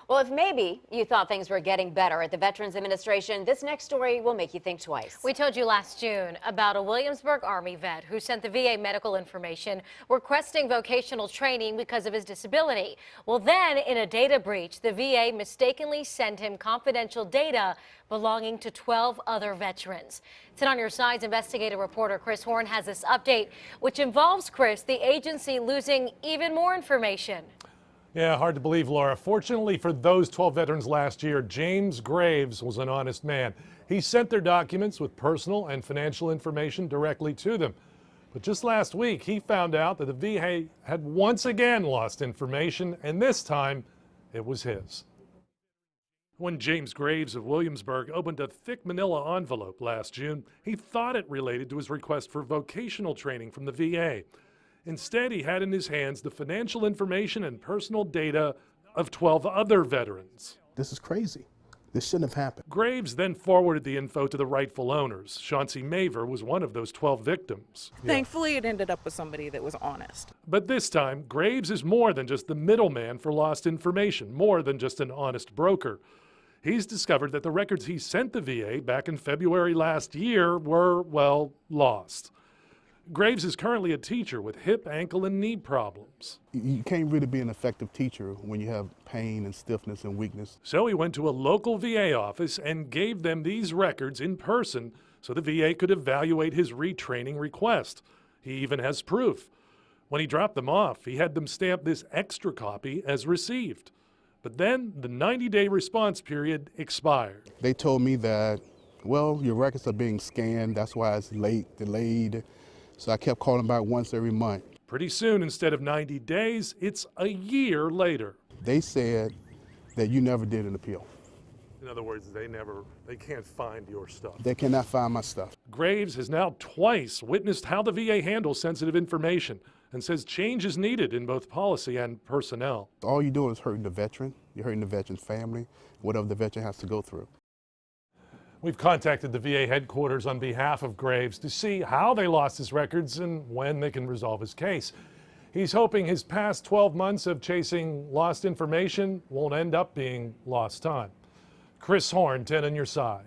Well, if maybe you thought things were getting better at the Veterans Administration, this next story will make you think twice. We told you last June about a Williamsburg Army vet who sent the VA medical information requesting vocational training because of his disability. Well, then in a data breach, the VA mistakenly sent him confidential data belonging to 12 other veterans. 10 on Your Side's investigative reporter Chris Horne has this update, which involves, Chris, the agency losing even more information. Yeah, hard to believe, Laura. Fortunately for those 12 veterans last year, James Graves was an honest man. He sent their documents with personal and financial information directly to them. But just last week, he found out that the VA had once again lost information, and this time it was his. When James Graves of Williamsburg opened a thick manila envelope last June, he thought it related to his request for vocational training from the VA. Instead, he had in his hands the financial information and personal data of 12 other veterans. This is crazy. This shouldn't have happened. Graves then forwarded the info to the rightful owners. Chauncey Maver was one of those 12 victims. Thankfully, it ended up with somebody that was honest. But this time, Graves is more than just the middleman for lost information, more than just an honest broker. He's discovered that the records he sent the VA back in February last year were, well, lost. Graves is currently a teacher with hip, ankle, and knee problems. You can't really be an effective teacher when you have pain and stiffness and weakness. So he went to a local VA office and gave them these records in person so the VA could evaluate his retraining request. He even has proof. When he dropped them off, he had them stamp this extra copy as received. But then the 90-day response period expired. They told me that, well, your records are being scanned, that's why it's late, delayed. So I kept calling back once every month. Pretty soon, instead of 90 days, it's a year later. They said that you never did an appeal. In other words, they can't find your stuff. They cannot find my stuff. Graves has now twice witnessed how the VA handles sensitive information and says change is needed in both policy and personnel. All you're doing is hurting the veteran. You're hurting the veteran's family, whatever the veteran has to go through. We've contacted the VA headquarters on behalf of Graves to see how they lost his records and when they can resolve his case. He's hoping his past 12 months of chasing lost information won't end up being lost time. Chris Horne, 10 on Your Side.